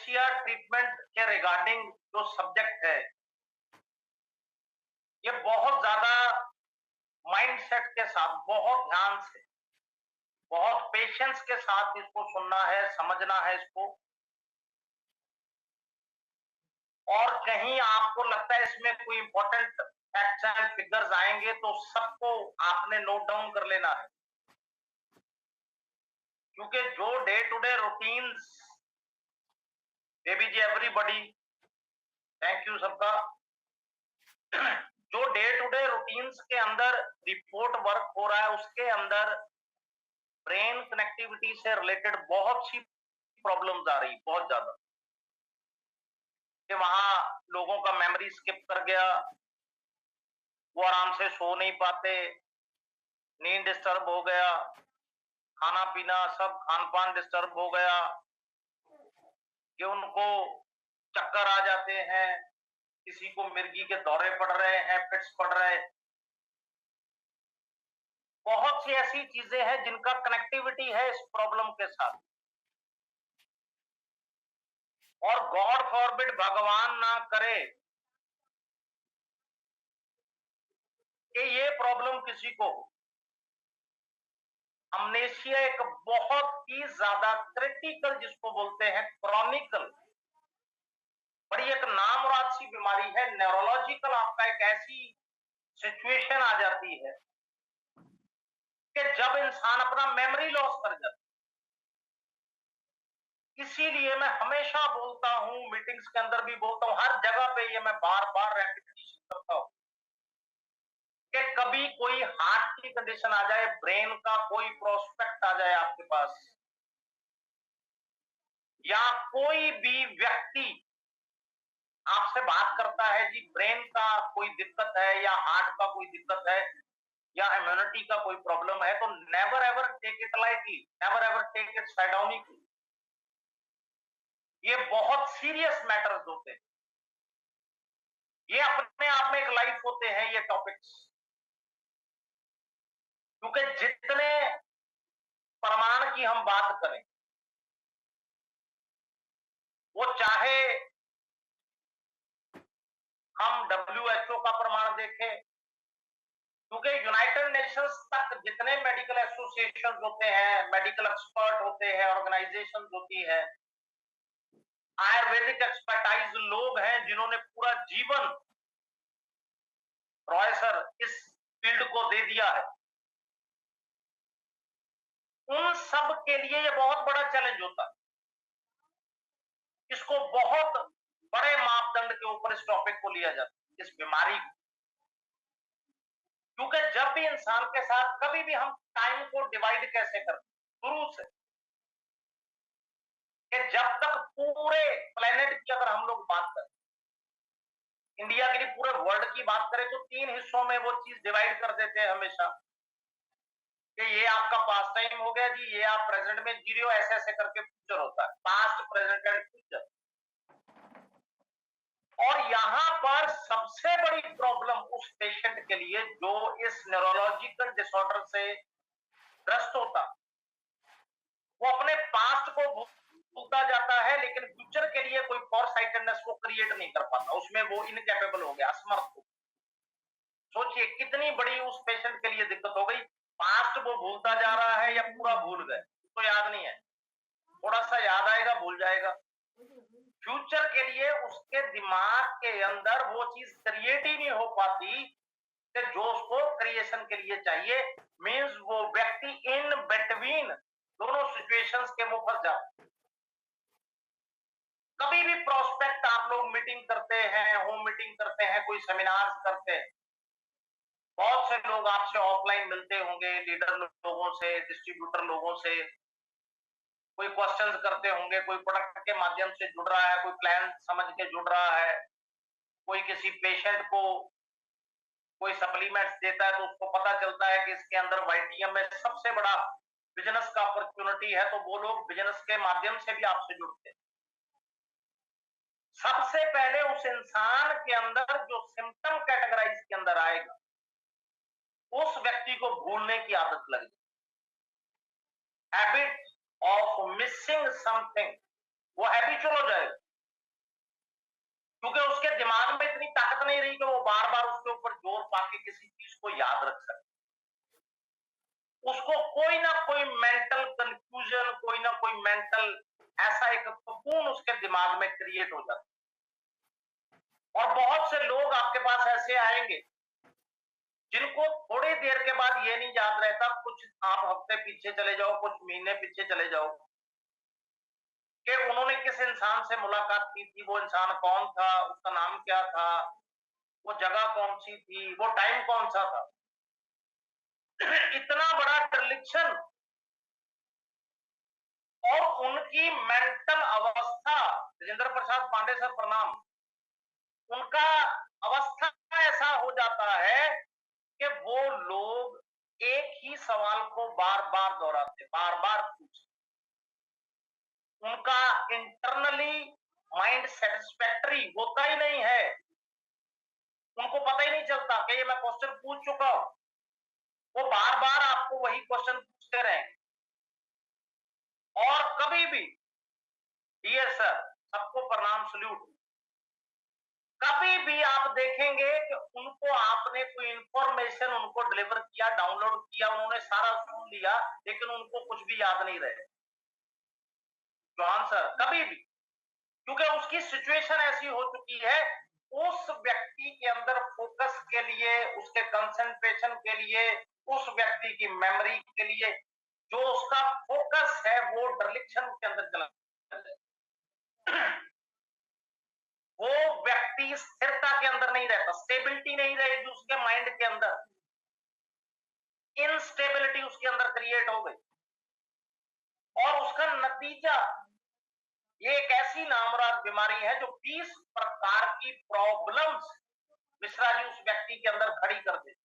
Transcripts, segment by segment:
अमनेशिया treatment के regarding जो subject है, ये बहुत ज्यादा माइंडसेट के साथ, बहुत ध्यान से, बहुत पेशेंस के साथ इसको सुनना है, समझना है इसको। और कहीं आपको लगता है इसमें कोई इंपॉर्टेंट फैक्ट्स एंड फिगर्स आएंगे तो सबको आपने नोट डाउन कर लेना है, क्योंकि जो day to day routines, baby ji everybody, thank you सबका, जो डे टू डे रूटीन्स के अंदर रिपोर्ट वर्क हो रहा है, उसके अंदर ब्रेन कनेक्टिविटी से रिलेटेड बहुत सी प्रॉब्लम्स आ रही, बहुत ज्यादा, कि वहां लोगों का मेमोरी स्किप कर गया, वो आराम से सो नहीं पाते, नींद डिस्टर्ब हो गया, खाना पीना सब खान पान डिस्टर्ब हो गया, कि उनको चक्कर आ जाते हैं, किसी को मिर्गी के दौरे पड़ रहे हैं, फिट्स पड़ रहे हैं। बहुत सी ऐसी चीजें हैं जिनका कनेक्टिविटी है इस प्रॉब्लम के साथ। और गॉड फॉरबिड, भगवान ना करे कि ये प्रॉब्लम किसी को। अमनेशिया एक बहुत ही ज्यादा क्रिटिकल, जिसको बोलते हैं क्रॉनिकल, बड़ी एक नामुराद सी बीमारी है, न्यूरोलॉजिकल। आपका एक ऐसी सिचुएशन आ जाती है कि जब इंसान अपना मेमोरी लॉस कर जाता है। इसीलिए मैं हमेशा बोलता हूं, मीटिंग्स के अंदर भी बोलता हूं, हर जगह पे ये मैं बार बार रेपिटेशन करता हूं कि कभी कोई हार्ट की कंडीशन आ जाए, ब्रेन का कोई प्रोस्पेक्ट आ जाए आपके पास, या कोई भी व्यक्ति आपसे बात करता है जी ब्रेन का कोई दिक्कत है या हार्ट का कोई दिक्कत है या इम्यूनिटी का कोई प्रॉब्लम है, तो never ever take it lightly, never ever take it sardonically. ये बहुत सीरियस मैटर्स होते हैं, ये अपने आप में एक लाइफ होते हैं ये टॉपिक्स, क्योंकि जितने प्रमाण की हम बात करें, वो चाहे हम WHO का प्रमाण देखें, क्योंकि यूनाइटेड नेशंस तक जितने मेडिकल एसोसिएशन होते हैं, मेडिकल एक्सपर्ट होते हैं, ऑर्गेनाइजेशन होती है, आयुर्वेदिक एक्सपर्टाइज लोग हैं जिन्होंने पूरा जीवन रॉय सर इस फील्ड को दे दिया है, उन सब के लिए ये बहुत बड़ा चैलेंज होता है। इसको बहुत बड़े मापदंड के ऊपर इस टॉपिक को लिया जाता है, इस बीमारी को, क्योंकि जब भी इंसान के साथ कभी भी हम टाइम को डिवाइड कैसे करते, शुरू से, कि जब तक पूरे प्लेनेट की अगर हम लोग बात करें, इंडिया के लिए पूरे वर्ल्ड की बात करें, तो 3 हिस्सों में वो चीज डिवाइड कर देते हैं हमेशा, कि ये आपका पास्ट टाइम हो गया जी, ये आप प्रेजेंट में जी रहे हो, ऐसे ऐसे करके फ्यूचर होता है, पास्ट प्रेजेंट एंड फ्यूचर। और यहां पर सबसे बड़ी प्रॉब्लम उस पेशेंट के लिए जो इस न्यूरोलॉजिकल डिसऑर्डर से ग्रस्त होता, वो अपने पास्ट को भूलता जाता है, लेकिन फ्यूचर के लिए कोई फॉरसाइटेडनेस को क्रिएट नहीं कर पाता, उसमें वो इनकैपेबल हो गया, असमर्थ हो। सोचिए कितनी बड़ी उस पेशेंट के लिए दिक्कत हो गई, पास्ट वो भूलता जा रहा है या पूरा भूल गए, तो याद नहीं है, थोड़ा सा याद आएगा भूल जाएगा। फ्यूचर के लिए उसके दिमाग के अंदर वो चीज क्रिएट ही नहीं हो पाती कि जो उसको क्रिएशन के लिए चाहिए। मींस वो व्यक्ति इन बिटवीन दोनों सिचुएशंस के वो फंस जाता। कभी भी प्रोस्पेक्ट आप लोग मीटिंग करते हैं, होम मीटिंग करते हैं, कोई सेमिनार्स करते हैं, बहुत से लोग आपसे ऑफलाइन मिलते होंगे, लीडर लोगों से, डिस्ट्रीब्यूटर लोगों से, कोई क्वेश्चंस करते होंगे, कोई प्रोडक्ट के माध्यम से जुड़ रहा है, कोई प्लान समझ के जुड़ रहा है, कोई किसी पेशेंट को कोई सप्लीमेंट्स देता है तो उसको पता चलता है कि इसके अंदर वाईटीएम में सबसे बड़ा बिजनेस का अपॉर्चुनिटी है, तो वो लोग बिजनेस के माध्यम से भी आपसे जुड़ते हैं। सबसे पहले उस इंसान के अंदर जो सिम्टम कैटेगराइज के अंदर आएगा, उस व्यक्ति को भूलने की आदत लग जाए, हैबिट ऑफ मिसिंग समथिंग, वो हैबिचुअल हो जाएगा, क्योंकि उसके दिमाग में इतनी ताकत नहीं रही कि वो बार बार उसके ऊपर जोर पाके किसी चीज को याद रख सके। उसको कोई ना कोई मेंटल कंफ्यूजन, कोई ना कोई मेंटल ऐसा एक ककून उसके दिमाग में क्रिएट हो जाता है। और बहुत से लोग आपके पास ऐसे आएंगे जिनको थोड़ी देर के बाद ये नहीं याद रहता, कुछ आप हफ्ते पीछे चले जाओ, कुछ महीने पीछे चले जाओ, कि उन्होंने किस इंसान से मुलाकात की थी, वो इंसान कौन था, उसका नाम क्या था, वो जगह कौन सी थी, वो टाइम कौन सा था। इतना बड़ा ट्रिलिक्शन। और उनकी मेंटल अवस्था, राजेंद्र प्रसाद पांडे सर प्रणाम, उनका अवस्था ऐसा हो जाता है कि वो लोग एक ही सवाल को बार बार दोहराते, बार बार पूछते। उनका इंटरनली माइंड सेटिस्फैक्टरी होता ही नहीं है। उनको पता ही नहीं चलता कि ये मैं क्वेश्चन पूछ चुका हूं। वो बार बार आपको वही क्वेश्चन पूछते रहे। और कभी भी, डियर सर, सबको प्रणाम, सल्यूट, कभी भी आप देखेंगे कि उनको आपने कोई इंफॉर्मेशन उनको डिलीवर किया, डाउनलोड किया, उन्होंने सारा सुन लिया, लेकिन उनको कुछ भी याद नहीं रहे। जॉन सर कभी भी, क्योंकि उसकी सिचुएशन ऐसी हो चुकी है, उस व्यक्ति के अंदर फोकस के लिए, उसके कंसंट्रेशन के लिए, उस व्यक्ति की मेमोरी के लिए जो उसका फोकस है वो डिरेक्शन के अंदर चला जाए। वो व्यक्ति स्थिरता के अंदर नहीं रहता, स्टेबिलिटी नहीं रहेगी उसके माइंड के अंदर, इनस्टेबिलिटी उसके अंदर क्रिएट हो गई। और उसका नतीजा, ये एक ऐसी नामराद बीमारी है जो 20 प्रकार की प्रॉब्लम्स मिश्रा जी उस व्यक्ति के अंदर खड़ी कर दे।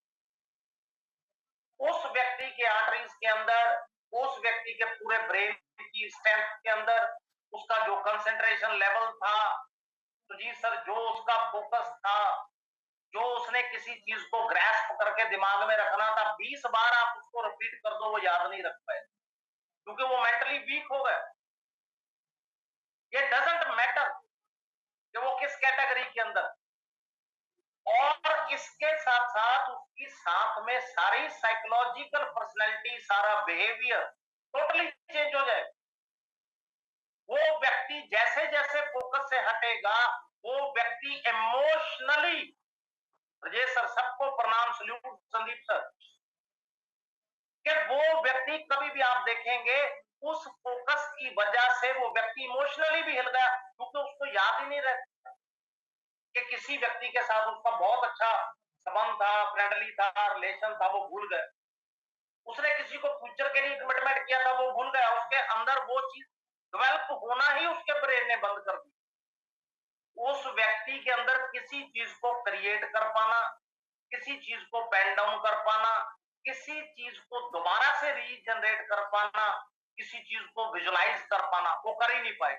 उस व्यक्ति के आर्टरीज के अंदर, उस व्यक्ति के पूरे ब्रेन की स्ट्रेंथ के अंदर, उसका जो कंसंट्रेशन लेवल था, तो जी सर जो उसका फोकस था, जो उसने किसी चीज को ग्रैस्प करके दिमाग में रखना था, 20 बार आप उसको रिपीट कर दो वो याद नहीं रख पाए, क्योंकि वो मेंटली वीक हो गए। ये डजंट मैटर कि वो किस कैटेगरी के अंदर। और इसके साथ साथ उसकी साथ में सारी साइकोलॉजिकल पर्सनैलिटी, सारा बिहेवियर टोटली चेंज हो जाए। वो व्यक्ति जैसे जैसे फोकस से हटेगा, वो व्यक्ति इमोशनली, राजेश सर सबको प्रणाम, सल्यूट संदीप सर, कि वो व्यक्ति कभी भी आप देखेंगे उस फोकस की वजह से वो व्यक्ति इमोशनली भी हिल गया, क्योंकि उसको याद ही नहीं रहता कि किसी व्यक्ति के साथ उसका बहुत अच्छा संबंध था, फ्रेंडली था, रिलेशन था, वो भूल गए। उसने किसी को फ्यूचर के लिए कमिटमेंट किया था, वो भूल गया। उसके अंदर वो चीज डेवलप होना ही उसके ब्रेन ने बंद कर दी। उस व्यक्ति के अंदर किसी चीज को क्रिएट कर पाना, किसी चीज को पेन डाउन कर पाना, किसी चीज को दोबारा से रीजनरेट कर पाना, किसी चीज को विजुलाइज कर पाना, वो कर ही नहीं पाए।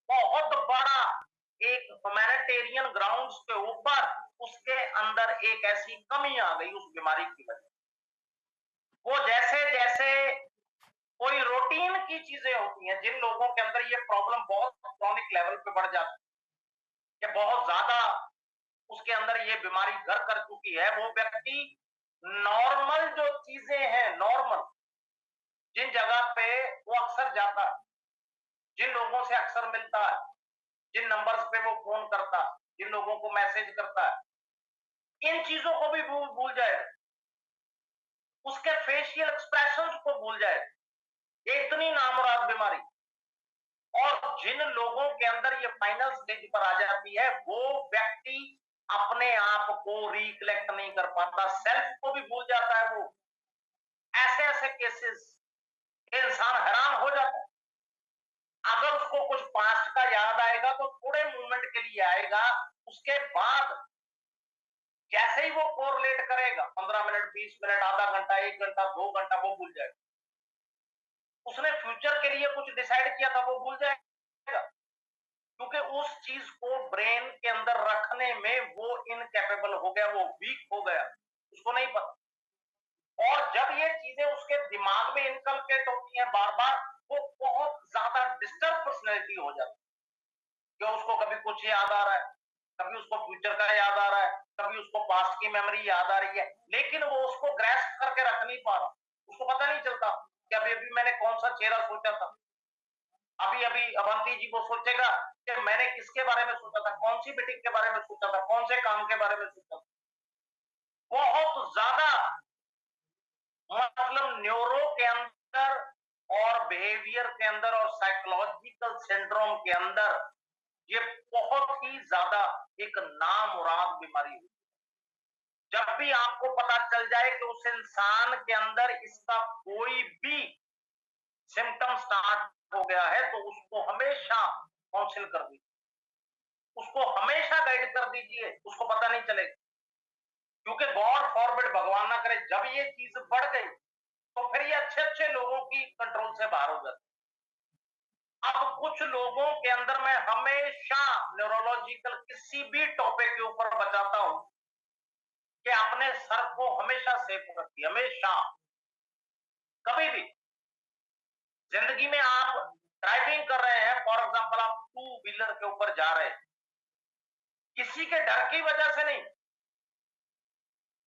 बहुत बड़ा एक ह्यूमैनिटेरियन ग्राउंड्स के ऊपर उसके अंदर एक ऐसी कमी आ गई उस बीमारी की वजह। वो जैसे जैसे कोई रूटीन की चीजें होती हैं, जिन लोगों के अंदर ये प्रॉब्लम बहुत क्रॉनिक लेवल पे बढ़ जाती है, कि बहुत ज्यादा उसके अंदर ये बीमारी घर कर चुकी है, वो व्यक्ति नॉर्मल जो चीजें हैं, नॉर्मल जिन जगह पे वो अक्सर जाता है, जिन लोगों से अक्सर मिलता है, जिन नंबर्स पे वो फोन करता है, जिन लोगों को मैसेज करता है, इन चीजों को भी भूल जाए, उसके फेशियल एक्सप्रेशंस को भूल जाए। ये इतनी नामुराद बीमारी। और जिन लोगों के अंदर ये फाइनल स्टेज पर आ जाती है, वो व्यक्ति अपने आप को रिकलेक्ट नहीं कर पाता, सेल्फ को भी भूल जाता है। वो ऐसे ऐसे केसेस, इंसान हैरान हो जाता है। अगर उसको कुछ पास्ट का याद आएगा तो थोड़े मोमेंट के लिए आएगा, उसके बाद जैसे ही वो कोरिलेट करेगा, 15 मिनट, 20 मिनट, आधा घंटा, 1 घंटा, 2 घंटा, वो भूल जाएगा। उसने फ्यूचर के लिए कुछ डिसाइड किया था, वो भूल जाएगा, क्योंकि उस चीज को ब्रेन के अंदर रखने में वो इनकैपेबल हो गया, वो वीक हो गया, उसको नहीं पता। और जब ये चीजें उसके दिमाग में इनकलकेट होती हैं बार बार, वो बहुत ज्यादा डिस्टर्ब पर्सनैलिटी हो जाती है। कि उसको कभी कुछ याद आ रहा है, कभी उसको फ्यूचर का याद आ रहा है, कभी उसको पास्ट की मेमोरी याद आ रही है, लेकिन वो उसको ग्रैस्प करके रख नहीं पा रहा। उसको पता नहीं चलता कि अभी अभी मैंने कौन सा चेहरा सोचा था। अभी अभी अवंती जी वो सोचेगा कि मैंने किसके बारे में सोचा था, कौन सी मीटिंग के बारे में सोचा था, कौन से काम के बारे में सोचा था। बहुत ज्यादा मतलब न्यूरो के अंदर और बिहेवियर के अंदर और साइकोलॉजिकल सिंड्रोम के अंदर ये बहुत ही ज्यादा एक नामुराद बीमारी है। जब भी आपको पता चल जाए कि उस इंसान के अंदर इसका कोई भी सिम्टम स्टार्ट हो गया है, तो उसको हमेशा काउंसिल कर दीजिए, उसको हमेशा गाइड कर दीजिए, उसको पता नहीं चलेगा। क्योंकि गॉड फॉरबिड, भगवान ना करे, जब ये चीज बढ़ गई तो फिर ये अच्छे अच्छे लोगों की कंट्रोल से बाहर हो जाती। अब कुछ लोगों के अंदर मैं हमेशा न्यूरोलॉजिकल किसी भी टॉपिक के ऊपर बताता हूं कि अपने सर को हमेशा सेफ रखिए, हमेशा। कभी भी जिंदगी में आप ड्राइविंग कर रहे हैं, फॉर एग्जांपल आप टू व्हीलर के ऊपर जा रहे हैं, किसी के डर की वजह से नहीं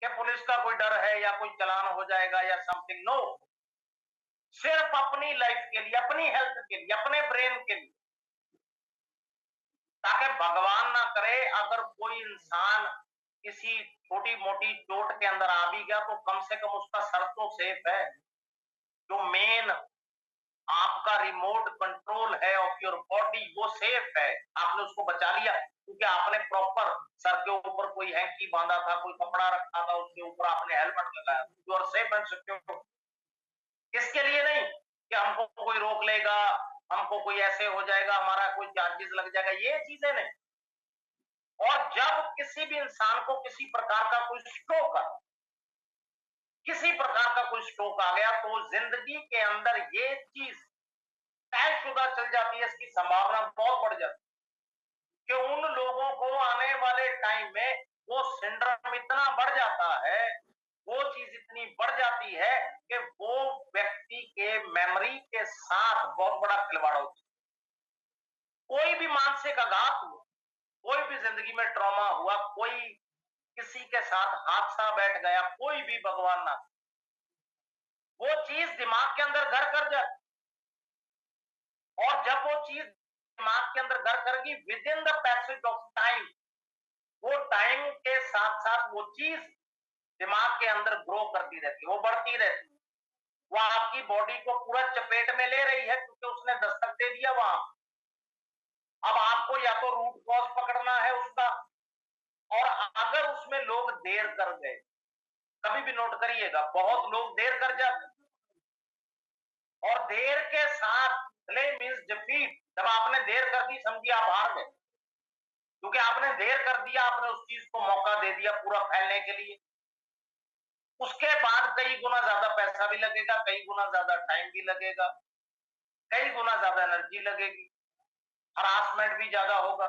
कि पुलिस का कोई डर है या कोई चालान हो जाएगा या समथिंग, नो, सिर्फ अपनी लाइफ के लिए, अपनी हेल्थ के लिए, अपने ब्रेन के लिए, ताकि भगवान ना करे अगर कोई इंसान किसी छोटी मोटी चोट के अंदर आ भी गया तो कम से कम उसका सर तो सेफ है। जो मेन आपका रिमोट कंट्रोल है ऑफ योर बॉडी, वो सेफ है, आपने उसको बचा लिया क्योंकि आपने प्रॉपर सर के ऊपर कोई हैंकी बांधा था, कोई कपड़ा रखा था, उसके ऊपर आपने हेलमेट लगाया, you are safe and secure. इसके लिए नहीं कि हमको कोई रोक लेगा, हमको कोई ऐसे हो जाएगा, हमारा कोई चार्जेस लग जाएगा, ये चीजें नहीं। और जब किसी भी इंसान को किसी प्रकार का कोई स्ट्रोक आ, किसी प्रकार का कोई स्ट्रोक आ गया, तो जिंदगी के अंदर ये चीज तयशुदा चल जाती है, इसकी संभावना बहुत बढ़ जाती है कि उन लोगों को आने वाले टाइम में वो सिंड्रोम इतना बढ़ जाता है, वो चीज इतनी बढ़ जाती है कि वो व्यक्ति के मेमोरी के साथ बहुत बड़ा खिलवाड़ होता है। कोई भी मानसिक आघात हुआ, कोई भी जिंदगी में ट्रॉमा हुआ, कोई किसी के साथ हादसा बैठ गया, कोई भी भगवान ना, वो चीज दिमाग के अंदर घर कर जाती, और जब वो चीज दिमाग के अंदर घर कर गई, with in the passage of time, वो टाइम के साथ साथ वो चीज दिमाग के अंदर ग्रो करती रहती, वो बढ़ती रहती, वो आपकी बॉडी को पूरा चपेट में ले रही है क्योंकि उसने दस्तक दे दिया वहां। अब आपको या तो रूट कॉज पकड़ना है उसका, और अगर उसमें लोग देर कर गए, कभी भी नोट करिएगा, बहुत लोग देर कर जाते, और देर के साथ डिले मींस डिफीट। जब आपने देर कर दी, समझिए आप हार गए, क्योंकि आपने देर कर दिया, आपने उस चीज को मौका दे दिया पूरा फैलने के लिए। उसके बाद कई गुना ज्यादा पैसा भी लगेगा, कई गुना ज्यादा टाइम भी लगेगा, कई गुना ज्यादा एनर्जी लगेगी, हरासमेंट भी ज्यादा होगा।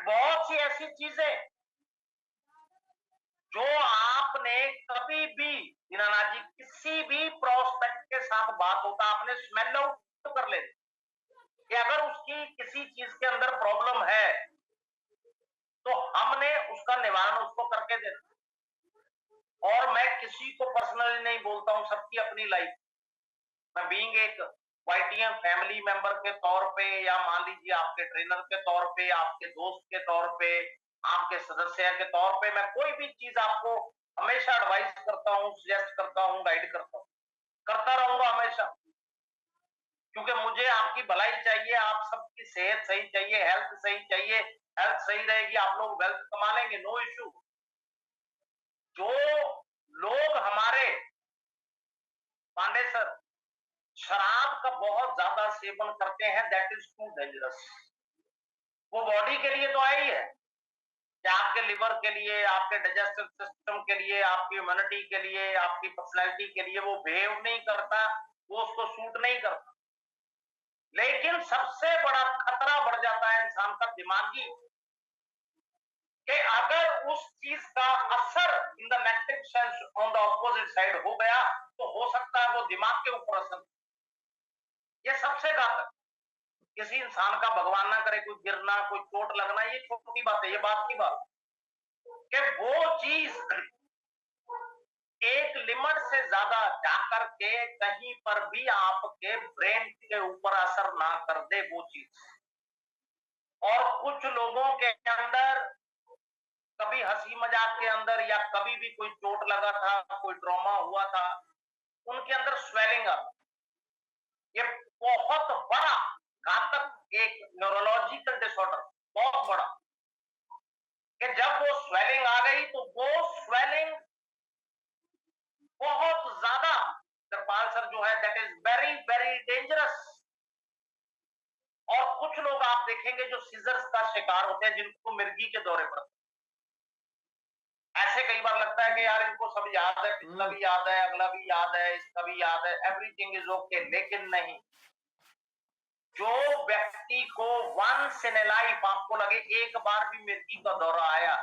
बहुत सी ऐसी चीजें जो आपने कभी भी, दीनानाथ जी, किसी भी प्रोस्पेक्ट के साथ बात होता आपने स्मेल आउट कर ले कि अगर उसकी किसी चीज के अंदर प्रॉब्लम है तो हमने उसका निवारण उसको करके देना। और मैं किसी को पर्सनली नहीं बोलता हूं, सबकी अपनी लाइफ। मैं बीइंग एक वाईटीएम फैमिली मेंबर के तौर पे, या मान लीजिए आपके ट्रेनर के तौर पे, आपके दोस्त के तौर पे, आपके सदस्य के तौर पे, मैं कोई भी चीज आपको हमेशा एडवाइस करता हूं, सजेस्ट करता हूं, गाइड करता हूं, करता रहूंगा हमेशा, क्योंकि मुझे आपकी भलाई चाहिए, आप सबकी सेहत सही चाहिए, हेल्थ सही चाहिए। हेल्थ सही रहेगी, आप लोग वेल्थ कमा लेंगे, नो इश्यू। जो लोग हमारे, पांडे सर, शराब का बहुत ज्यादा सेवन करते हैं, दैट इज टू डेंजरस। वो बॉडी के लिए तो आई है कि आपके लिवर के लिए, आपके डाइजेस्टिव सिस्टम के लिए, आपकी इम्यूनिटी के लिए, आपकी पर्सनैलिटी के लिए वो बिहेव नहीं करता, वो उसको सूट नहीं करता। लेकिन सबसे बड़ा खतरा बढ़ जाता है इंसान का दिमागी, कि अगर उस चीज का असर in the negative sense on the opposite side हो गया, तो हो सकता है वो दिमाग के ऊपर असर, ये सबसे घातक। किसी इंसान का भगवान ना करे कोई गिरना, कोई चोट लगना, ये छोटी बात है, ये बात की बात कि वो चीज एक लिमिट से ज्यादा जाकर के कहीं पर भी आपके ब्रेन के ऊपर असर ना कर दे वो चीज। और कुछ लोगों के अंदर कभी हंसी मजाक के अंदर या कभी भी कोई चोट लगा था, कोई ट्रॉमा हुआ था, उनके अंदर स्वेलिंग आ, ये बहुत बड़ा घातक एक न्यूरोलॉजिकल डिसऑर्डर, बहुत बड़ा, कि जब वो स्वेलिंग आ गई तो वो स्वेलिंग बहुत ज्यादा, कृपाल सर जो है, that is very very dangerous. और कुछ लोग आप देखेंगे जो सीजर्स का शिकार होते हैं, जिनको मिर्गी के दौरे पड़ते हैं। ऐसे कई बार लगता है कि यार इनको सब याद है, पिछला भी याद है, अगला भी याद है, इसका भी याद है, एवरीथिंग इज ओके, लेकिन नहीं। जो व्यक्ति को वंस इन ए लाइफ आपको लगे एक बार भी मिर्गी का दौरा आया,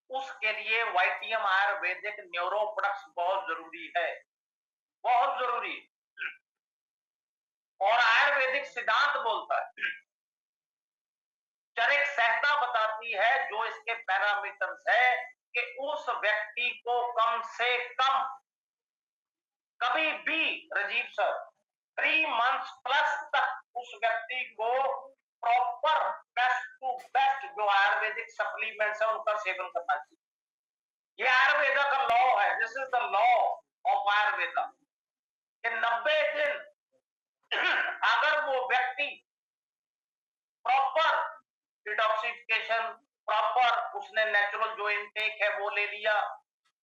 उसके लिए वाईटीएम आयुर्वेदिक न्यूरो प्रोडक्ट्स बहुत जरूरी है, बहुत जरूरी। और आयुर्वेदिक सिद्धांत बोलता है, चरिक संहिता बताती है जो इसके पैरामीटर्स है, कि उस व्यक्ति को कम से कम कभी भी, राजीव सर, 3 मंथ्स प्लस तक उस व्यक्ति को प्रॉपर बेस्ट टू बेस्ट जो आयुर्वेदिक सप्लीमेंट्स है उनका सेवन करना चाहिए। ये आयुर्वेदा का लॉ है, this is the law of Ayurveda, कि 90 दिन अगर वो व्यक्ति प्रॉपर डिटॉक्सिफिकेशन, प्रॉपर उसने नेचुरल जो इनटेक है वो ले लिया,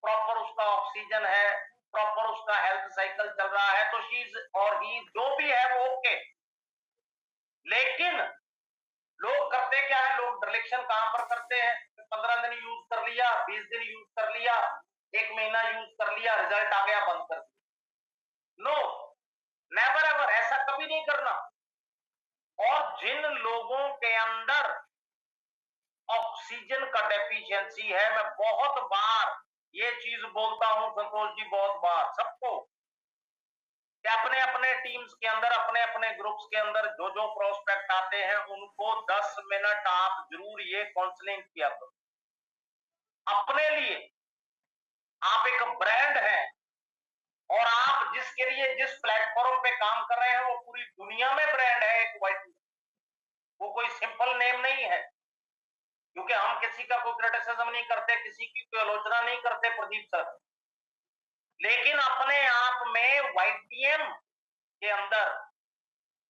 प्रॉपर उसका ऑक्सीजन है, प्रॉपर उसका हेल्थ साइकिल चल रहा है, तो शी और ही जो भी है वो ओके। लेकिन लोग करते क्या है, लोग डायरेक्शन कहां पर करते हैं, 15 दिन यूज कर लिया, 20 दिन यूज कर लिया, 1 महीना यूज कर लिया, रिजल्ट आ गया, बंद कर दिया। नो, नेवर एवर, ऐसा कभी नहीं करना। और जिन लोगों के अंदर ऑक्सीजन का डेफिशिएंसी है, मैं बहुत बार ये चीज बोलता हूं संतोष जी, बहुत बार सबको, कि अपने अपने टीम्स के अंदर, अपने अपने ग्रुप्स के अंदर जो जो प्रोस्पेक्ट आते हैं उनको 10 मिनट आप जरूर ये काउंसलिंग किया करो अपने लिए। आप एक ब्रांड है, और आप जिसके लिए जिस प्लेटफॉर्म पे काम कर रहे हैं वो पूरी दुनिया में ब्रांड है एक वाइट, वो कोई सिंपल नेम नहीं है। क्योंकि हम किसी का कोई क्रिटिसिज्म नहीं करते, किसी की कोई आलोचना नहीं करते प्रदीप सर, लेकिन अपने आप में वाईटीएम के अंदर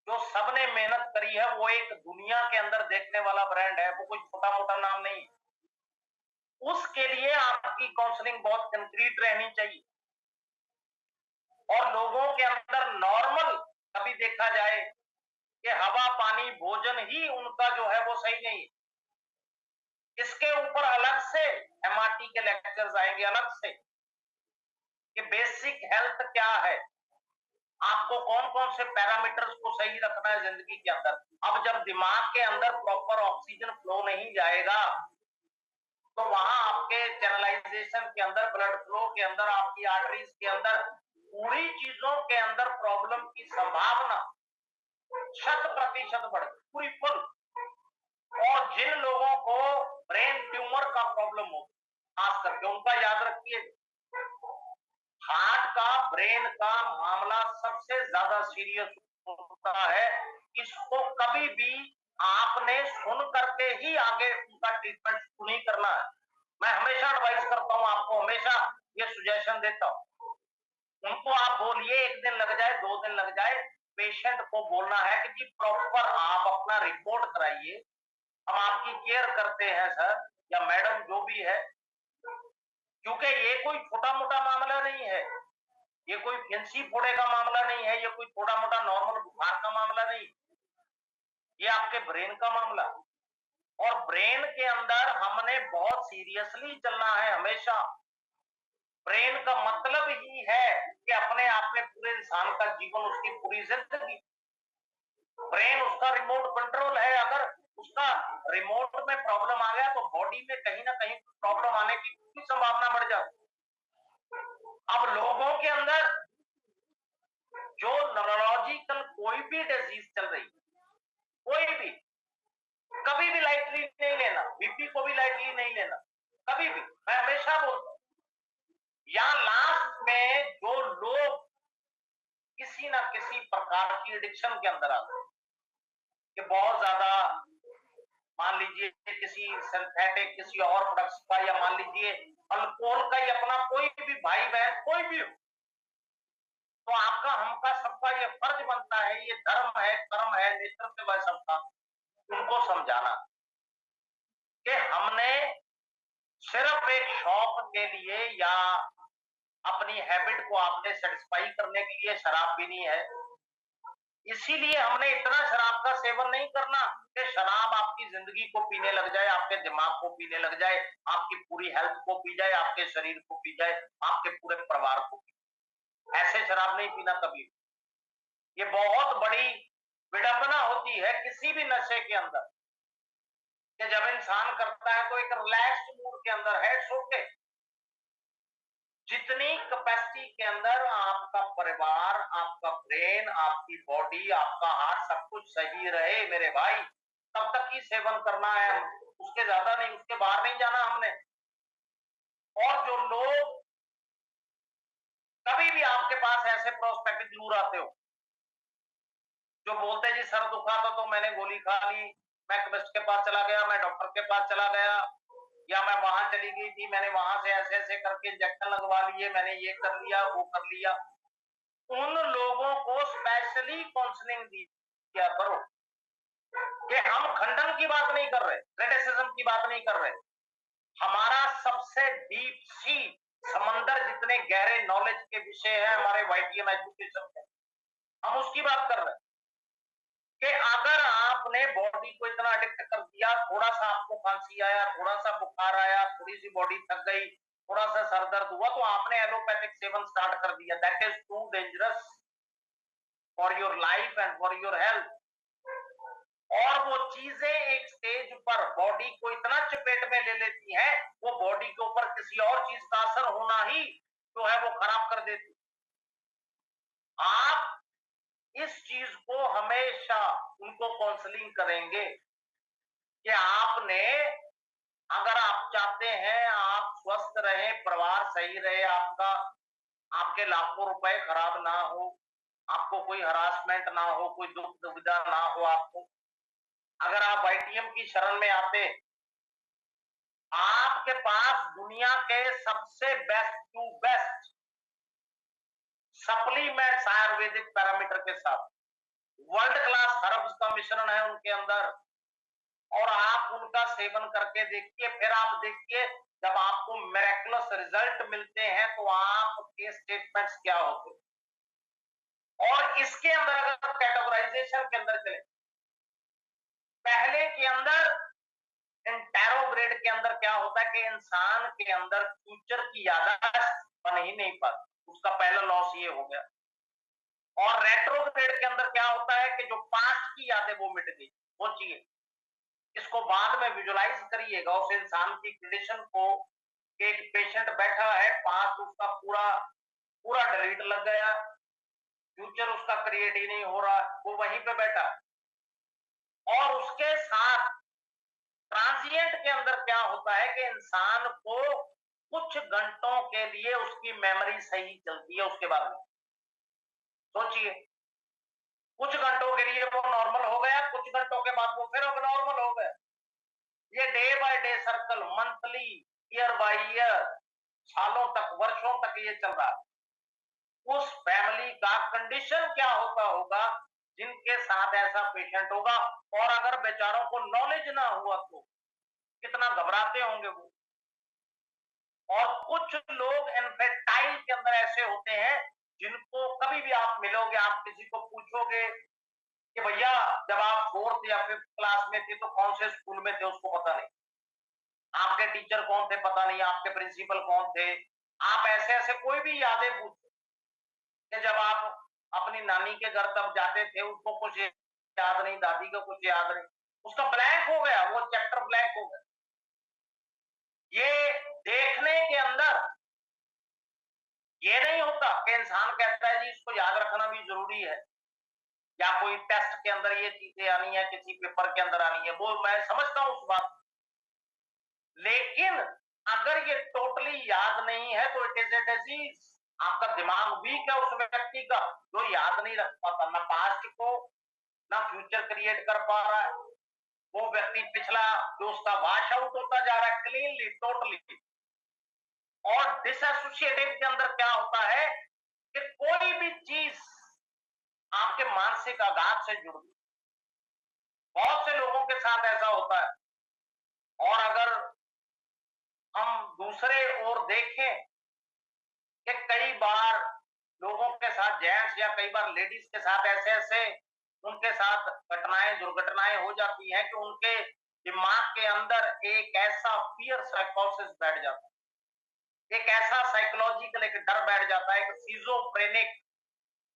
जो सबने मेहनत करी है वो एक दुनिया के अंदर देखने वाला ब्रांड है, वो कोई छोटा मोटा नाम नहीं। उसके लिए आपकी काउंसलिंग बहुत कंक्रीट रहनी चाहिए। और लोगों के अंदर नॉर्मल कभी देखा जाए कि हवा पानी भोजन ही उनका जो है वो सही नहीं है, इसके ऊपर अलग से एमआरटी के लेक्चर्स आएंगे, अलग से, कि बेसिक हेल्थ क्या है, आपको कौन कौन से पैरामीटर्स को सही रखना है जिंदगी के अंदर। अब जब दिमाग के अंदर प्रॉपर ऑक्सीजन फ्लो नहीं जाएगा तो वहां आपके चैनलाइजेशन के अंदर, ब्लड फ्लो के अंदर, आपकी आर्टरीज के अंदर, पूरी चीजों के अंदर प्रॉब्लम की संभावना 100% बढ़ गई, पूरी फुल। और जिन लोगों को ब्रेन ट्यूमर का प्रॉब्लम हो, खास करके उनका याद रखिए, हार्ट का, ब्रेन का मामला सबसे ज्यादा सीरियस होता है। इसको कभी भी आपने सुन करके ही आगे उनका ट्रीटमेंट शुरू नहीं करना है। मैं हमेशा एडवाइस करता हूं आपको, हमेशा ये सुजेशन देता हूं, उनको आप बोलिए 1 दिन लग जाए, 2 दिन लग जाए, पेशेंट को बोलना है कि जी प्रॉपर आप अपना रिपोर्ट कराइए, हम आपकी केयर करते हैं सर या मैडम जो भी है। क्योंकि ये कोई छोटा मोटा मामला नहीं है, ये कोई फिंसी फोड़े का मामला नहीं है, ये कोई छोटा मोटा नॉर्मल बुखार का मामला नहीं, ये आपके ब्रेन का मामला। और ब्रेन के अंदर हमने बहुत सीरियसली चलना है हमेशा। ब्रेन का मतलब ही है कि अपने आप में पूरे इंसान का जीवन, उसकी पूरी जिंदगी, ब्रेन उसका रिमोट कंट्रोल है। अगर उसका रिमोट में प्रॉब्लम आ गया तो बॉडी में कहीं ना कहीं प्रॉब्लम आने की पूरी संभावना बढ़ जाती। अब लोगों के अंदर जो न्यूरोलॉजिकल कोई भी डिजीज चल रही, बीपी को भी लाइटली नहीं लेना कभी भी, मैं हमेशा बोलता हूँ। या लास्ट में जो लोग किसी ना किसी प्रकार की एडिक्शन के अंदर आते हैं कि बहुत ज्यादा, मान लीजिए किसी सिंथेटिक किसी और प्रोडक्ट्स का, या मान लीजिए अल्कोहल का ही अपना कोई भी भाई बहन कोई भी हो, तो आपका हमका सबका ये फर्ज बनता है, ये धर्म है कर्म है नेतृत्व है सबका, उनको समझाना कि हमने सिर्फ एक शौक के लिए या अपनी हैबिट को आपने सेटिस्फाई करने के लिए शराब पीनी है, इसीलिए हमने इतना शराब का सेवन नहीं करना कि शराब आपकी जिंदगी को पीने लग जाए, आपके दिमाग को पीने लग जाए, आपकी पूरी हेल्थ को पी जाए, आपके शरीर को पी जाए, आपके पूरे परिवार को पी जाए। ऐसे शराब नहीं पीना कभी। ये बहुत बड़ी विडंबना होती है किसी भी नशे के अंदर कि जब इंसान करता है तो एक रिलैक्स्ड मूड के अंदर है, सो के जितनी कैपेसिटी के अंदर आपका परिवार, आपका ब्रेन, आपकी बॉडी, आपका हार्ट सब कुछ सही रहे मेरे भाई, तब तक ही सेवन करना है, उसके ज्यादा नहीं, उसके बाहर नहीं जाना हमने। और जो लोग, कभी भी आपके पास ऐसे प्रोस्पेक्ट जरूर आते हो जो बोलते जी सर दुखा तो मैंने गोली खा ली, मैं केमिस्ट के पास चला गया, मैं डॉक्टर के पास चला गया, या मैं वहां चली गई थी, मैंने वहां से ऐसे ऐसे करके इंजेक्शन लगवा लिए, मैंने ये कर लिया वो कर लिया। उन लोगों को स्पेशली काउंसलिंग दिया करो कि हम खंडन की बात नहीं कर रहे, क्रिटिसिज्म की बात नहीं कर रहे, हमारा सबसे डीप सी समंदर जितने गहरे नॉलेज के विषय है हमारे वाईटीएम एजुकेशन में, हम उसकी बात कर रहे हैं कि अगर आपने बॉडी को इतना एडिक्ट कर दिया, थोड़ा सा आपको खांसी आया, थोड़ा सा बुखार आया, थोड़ी सी बॉडी थक गई, थोड़ा सा सर दर्द हुआ, तो आपने एलोपैथिक सेवन स्टार्ट कर दिया। That is too dangerous for your life and for your health. और वो चीजें एक स्टेज पर बॉडी को इतना चपेट में ले लेती हैं, वो बॉडी के ऊपर किसी और चीज का असर होना ही जो है वो खराब कर देती। आप इस चीज को हमेशा उनको काउंसलिंग करेंगे कि आपने, अगर आप चाहते हैं आप स्वस्थ रहे, परिवार सही रहे आपका, आपके लाखों रुपए खराब ना हो, आपको कोई हरासमेंट ना हो, कोई दुख दुविधा ना हो आपको, अगर आप वाईटीएम की शरण में आते, आपके पास दुनिया के सबसे best to best supplements Ayurvedic parameter के साथ, वर्ल्ड क्लास हर्ब्स का मिश्रण है उनके अंदर, और आप उनका सेवन करके देखिए, फिर आप देखिए जब आपको मिरेक्युलस रिजल्ट मिलते हैं तो आपके स्टेटमेंट्स क्या होते हैं। और इसके अंदर अगर कैटेगराइजेशन के अंदर चले, पहले के अंदर इंटेरोग्रेड के अंदर क्या होता है कि इंसान के अंदर फ्यूचर की याददाश्त बन ही नहीं पाती, उसका पहला लॉस ये हो गया। और रेट्रोग्रेड के अंदर क्या होता है कि जो पास्ट की यादें वो मिट गई। सोचिए, इसको बाद में विजुलाइज करिएगा उस इंसान की कंडीशन को, एक पेशेंट बैठा है, पास्ट उसका पूरा पूरा डिलीट लग गया, फ्यूचर उसका क्रिएट ही नहीं हो रहा, वो वहीं पे बैठा, और उसके साथ ट्रांजिएंट के अंदर क्या होता है कि इंसान को कुछ घंटों के लिए उसकी मेमोरी सही चलती है, उसके बाद में सोचिए कुछ घंटों के लिए वो नॉर्मल हो गया, कुछ घंटों के बाद वो फिर अब नॉर्मल हो गया। ये day by day circle, monthly, year by year, सालों तक वर्षों तक ये चल रहा है। उस फैमिली का कंडीशन क्या होता होगा जिनके साथ ऐसा पेशेंट होगा, और अगर बेचारों को नॉलेज ना हुआ तो कितना घबराते होंगे वो। और कुछ लोग इनफेर्टाइल के अंदर ऐसे होते हैं जिनको कभी भी आप मिलोगे, आप किसी को पूछोगे कि भैया जब आप 4th या 5th क्लास में थे तो कौन से स्कूल में थे, उसको पता नहीं, आपके टीचर कौन थे पता नहीं, आपके प्रिंसिपल कौन थे। आप ऐसे ऐसे कोई भी यादें पूछो कि जब आप अपनी नानी के घर तब जाते थे, उसको कुछ याद नहीं, दादी का कुछ याद नहीं, उसका ब्लैंक हो गया, वो चैप्टर ब्लैंक हो गया। ये देखने के अंदर ये नहीं होता कि इंसान कहता है जी इसको याद रखना भी जरूरी है, या कोई टेस्ट के अंदर ये चीजें आनी है, किसी पेपर के अंदर आनी है, वो मैं समझता हूँ उस बात। लेकिन अगर ये टोटली याद नहीं है तो इट इज ए डिजीज। आपका दिमाग वीक है उस व्यक्ति का जो याद नहीं रख पाता, ना पास्ट को ना फ्यूचर क्रिएट कर पा रहा है। वो व्यक्ति पिछला जो उसका वॉश आउट होता जा रहा है क्लीनली, टोटली। और डिसएसोसिएटिव के अंदर क्या होता है कि कोई भी चीज आपके मानसिक आघात से जुड़ गई। बहुत से लोगों के साथ ऐसा होता है। और अगर हम दूसरे ओर देखें कि कई बार लोगों के साथ, जेंट्स या कई बार लेडीज के साथ ऐसे ऐसे उनके साथ घटनाएं, दुर्घटनाएं हो जाती हैं कि उनके दिमाग के अंदर एक ऐसा फियर साइकोसिस बैठ जाता है, एक ऐसा साइकोलॉजिकल एक डर बैठ जाता है, एक सीजोफ्रेनिक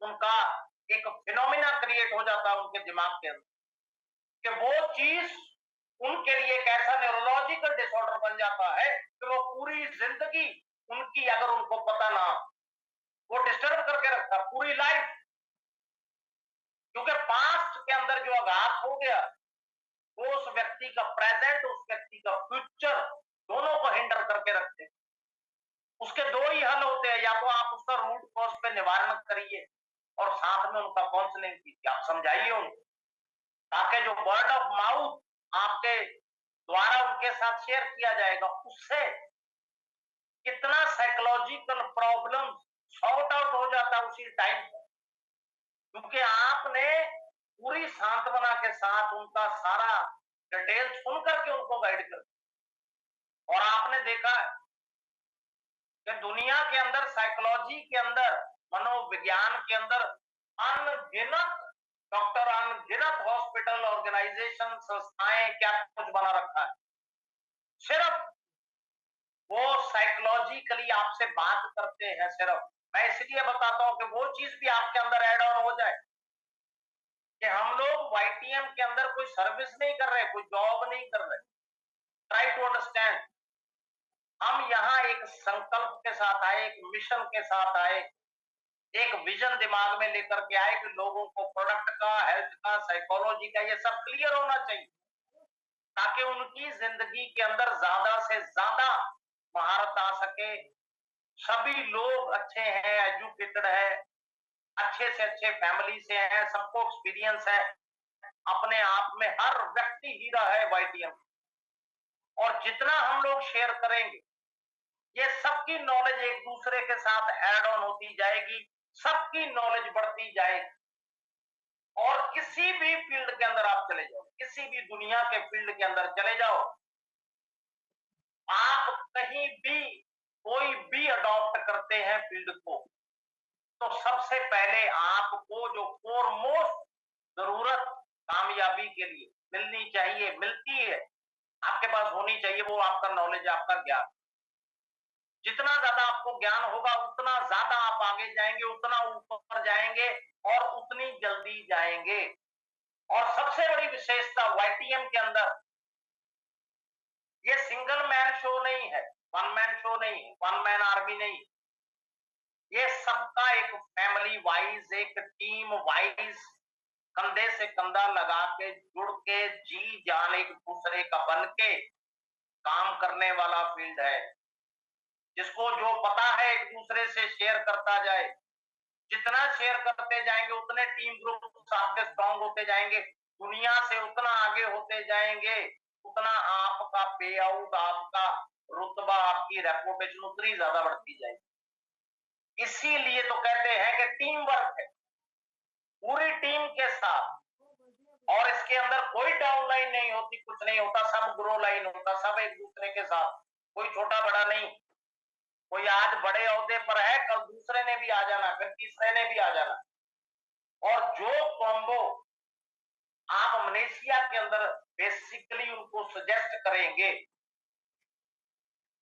उनका एक फिनोमिना क्रिएट हो जाता है उनके दिमाग के अंदर कि वो चीज उनके लिए एक ऐसा न्यूरोलॉजिकल डिसऑर्डर बन जाता है कि वो पूरी जिंदगी उनकी, अगर उनको पता ना, वो डिस्टर्ब करके रखता पूरी लाइफ। क्योंकि पास्ट के अंदर जो आघात हो गया वो उस व्यक्ति का प्रेजेंट, उस व्यक्ति का फ्यूचर दोनों को हिंडर करके रखते। उसके दो ही हल होते हैं, या तो आप उसका रूट कॉज पे निवारण करिए और साथ में उनका काउंसलिंग कीजिए, आप समझाइए उनको, ताकि जो वर्ड ऑफ माउथ आपके द्वारा उनके साथ शेयर किया जाएगा उससे कितना साइकोलॉजिकल प्रॉब्लम सॉर्ट आउट हो जाता है उसी टाइम पर। क्योंकि आपने पूरी सांत्वना के साथ उनका सारा डिटेल सुन करके उनको गाइड कर। और आपने देखा कि दुनिया के अंदर, साइकोलॉजी के अंदर, मनोविज्ञान के अंदर अनगिनत डॉक्टर, अनगिनत हॉस्पिटल, ऑर्गेनाइजेशन, संस्थाएं क्या कुछ बना रखा है। सिर्फ वो साइकोलॉजिकली आपसे बात करते हैं। सिर्फ मैं इसलिए बताता हूं कि वो चीज भी आपके अंदर एड ऑन हो जाए कि हम लोग वाईटीएम के अंदर कोई सर्विस नहीं कर रहे, कोई जॉब नहीं कर रहे। Try to understand. हम यहाँ एक संकल्प के साथ आए, एक मिशन के साथ आए, एक विजन दिमाग में लेकर के आए कि लोगों को प्रोडक्ट का, हेल्थ का, साइकोलॉजी का ये सब क्लियर होना चाहिए ताकि उनकी जिंदगी के अंदर ज्यादा से ज्यादा महारत आ सके। सभी लोग अच्छे हैं, एजुकेटेड है, अच्छे से अच्छे फैमिली से हैं, सबको एक्सपीरियंस है, अपने आप में हर व्यक्ति हीरा है वाईटीएम। और जितना हम लोग शेयर करेंगे ये सबकी नॉलेज एक दूसरे के साथ ऐड ऑन होती जाएगी, सबकी नॉलेज बढ़ती जाएगी। और किसी भी फील्ड के अंदर आप चले जाओ, किसी भी दुनिया के फील्ड के अंदर चले जाओ, आप कहीं भी कोई भी अडॉप्ट करते हैं फील्ड को, तो सबसे पहले आपको जो फोरमोस्ट जरूरत कामयाबी के लिए मिलनी चाहिए, मिलती है, आपके पास होनी चाहिए, वो आपका नॉलेज, आपका ज्ञान। जितना ज्यादा आपको ज्ञान होगा उतना ज्यादा आप आगे जाएंगे, उतना ऊपर जाएंगे और उतनी जल्दी जाएंगे। और सबसे बड़ी विशेषता वाईटीएम के अंदर, ये सिंगल मैन शो नहीं है, वन मैन शो नहीं है, वन मैन आर्मी नहीं, ये सबका एक फैमिली वाइज, एक टीम वाइज, कंधे से कंधा लगा के, जुड़ के, जी जान एक दूसरे का बन के काम करने वाला फील्ड है। जिसको जो पता है एक दूसरे से शेयर करता जाए, जितना शेयर करते जाएंगे उतने टीम ग्रुप आपके स्ट्रांग होते जाएंगे, दुनिया से उतना आगे होते जाएंगे, उतना आपका पे आउट, आपका रुतबा, आपकी रेपुटेशन उतनी ज्यादा बढ़ती जाएगी। इसीलिए तो कहते हैं कि टीम वर्क है, पूरी टीम के साथ। और इसके अंदर कोई डाउन लाइन नहीं होती, कुछ नहीं होता, सब ग्रो लाइन होता, सब एक दूसरे के साथ, कोई छोटा बड़ा नहीं। कोई आज बड़े ओहदे पर है, कल दूसरे ने भी आ जाना, फिर तीसरे ने भी आ जाना। और जो कॉम्बो आप मलेशिया के अंदर बेसिकली उनको सजेस्ट करेंगे,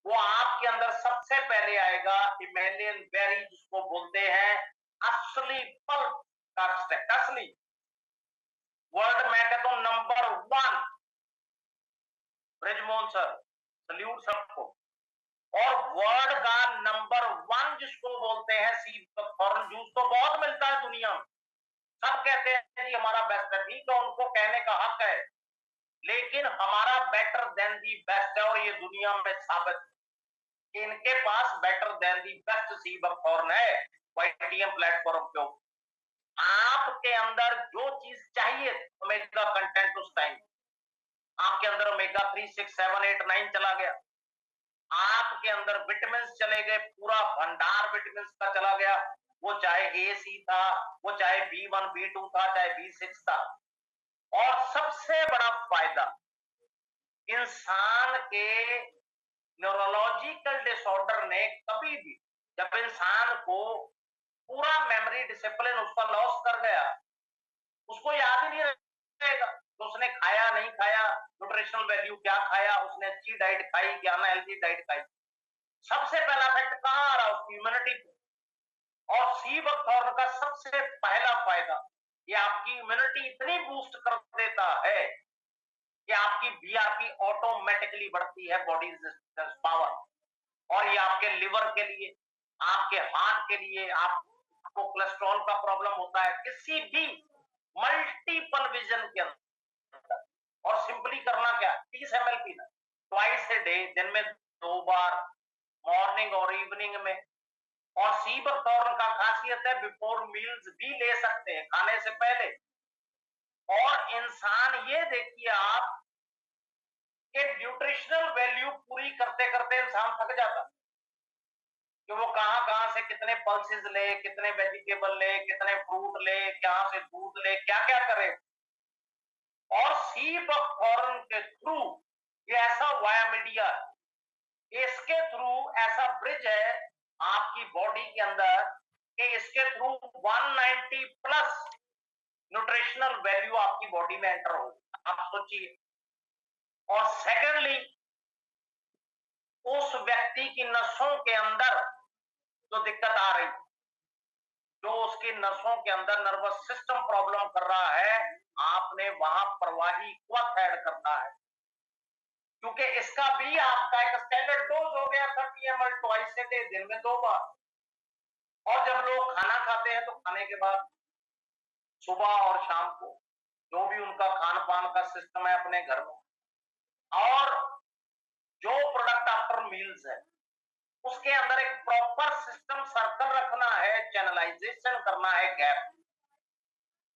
वो आपके अंदर सबसे पहले आएगा हिमालयन बेरी, जिसको बोलते हैं असली फल का स्टेक, असली वर्ल्ड में कहता हूं नंबर 1। ब्रिजमोहन सर, सल्यूट सबको। और वर्ल्ड का नंबर 1 जिसको बोलते हैं सी फॉरेन जूस, तो बहुत मिलता है दुनिया में, सब कहते हैं जी हमारा बेस्ट है, ठीक है, उनको कहने का हक है। लेकिन हमारा बेटर देन दी बेस्ट है और ये दुनिया में साबित कि इनके पास better than the best sea buckthorn है वाईटीएम प्लेटफॉर्म पे। आपके अंदर जो चीज चाहिए ओमेगा कंटेंट उस टाइम आपके अंदर ओमेगा 3, 6, 7, 8, 9 चला गया, आपके अंदर विटामिन चले गए, पूरा भंडार विटामिन का चला गया, वो चाहे ए सी था, वो चाहे B1 B2 था, चाहे B6 था। और सबसे बड़ा फायदा इंसान के न्यूरोलॉजिकल डिसऑर्डर ने कभी भी, जब इंसान को पूरा मेमोरी डिसिप्लिन उसका लॉस कर गया, उसको याद ही नहीं रहेगा तो उसने खाया नहीं खाया, न्यूट्रिशनल वैल्यू क्या खाया, उसने अच्छी डाइट खाई क्या अनहेल्दी डाइट खाई। सबसे पहला इफेक्ट कहां आ रहा है? उसकी इम्यूनिटी पे। और सी बकथॉर्न का सबसे पहला फायदा ये आपकी इम्यूनिटी इतनी बूस्ट कर देता है कि आपकी बीआरपी ऑटोमेटिकली बढ़ती है, बॉडी रेजिस्टेंस पावर। और ये आपके लिवर के लिए, आपके हार्ट के लिए, आपको कोलेस्ट्रॉल का प्रॉब्लम होता है किसी भी मल्टीपल विजन के अंदर, और सिंपली करना क्या, 30 ml पीना ट्वाइस ए डे, दिन में 2 बार, मॉर्निंग और इवनिंग में। और सी बकथॉर्न का खासियत है बिफोर मील्स भी ले सकते हैं, खाने से पहले। और इंसान ये देखिए आप कि न्यूट्रिशनल वैल्यू पूरी करते करते इंसान थक जाता कि वो कहां कहां से कितने पल्सेस ले, कितने वेजिटेबल ले, कितने फ्रूट ले, कहां से दूध ले, क्या क्या करे। और सी बकथॉर्न के थ्रू ये ऐसा वाया मीडिया, इसके थ्रू ऐसा ब्रिज है आपकी बॉडी के अंदर कि इसके थ्रू 190 प्लस न्यूट्रिशनल वैल्यू आपकी बॉडी में एंटर हो। आप सोचिए। और सेकेंडली उस व्यक्ति की नसों के अंदर जो दिक्कत आ रही, जो उसकी नसों के अंदर नर्वस सिस्टम प्रॉब्लम कर रहा है, आपने वहां प्रवाही क्वथ ऐड करना है, क्योंकि इसका भी आपका एक स्टैंडर्ड डोज हो गया 30 ml ट्वाइस ए डे, दिन में 2 बार। और जब लोग खाना खाते हैं तो खाने के बाद सुबह और शाम को जो भी उनका खान पान का सिस्टम है अपने घर में, और जो प्रोडक्ट आफ्टर मील्स है उसके अंदर एक प्रॉपर सिस्टम सर्कल रखना है, चैनलाइजेशन करना है, गैप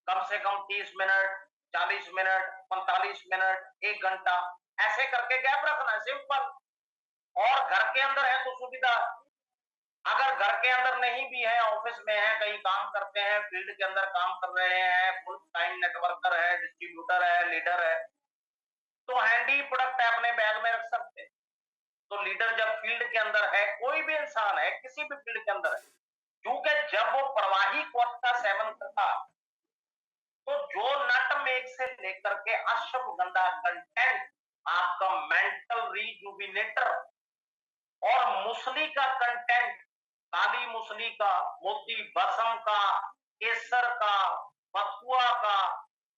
कम से कम 30 मिनट, 40 मिनट, 45 मिनट, 1 घंटा, ऐसे करके गैप रखना है, सिंपल। और घर के अंदर है तो सुविधा, अगर घर के अंदर नहीं भी है, ऑफिस में है, कहीं काम करते हैं, फील्ड के अंदर काम कर रहे हैं, फुल टाइम नेटवर्कर है, डिस्ट्रीब्यूटर है, लीडर है, तो हैंडी प्रोडक्ट है अपने बैग में रख सकते हैं। तो लीडर जब फील्ड के अंदर है, कोई भी इंसान है किसी भी फील्ड के अंदर है, क्योंकि जब वो प्रवाही क्वथ का सेवन करता तो जो नटमेग से लेकर के अश्वगंधा कंटेंट, आपका मेंटल रिजुविनेटर, और मुसली का कंटेंट, काली मुसली का, मोती बसम का, केसर का, बथुआ का,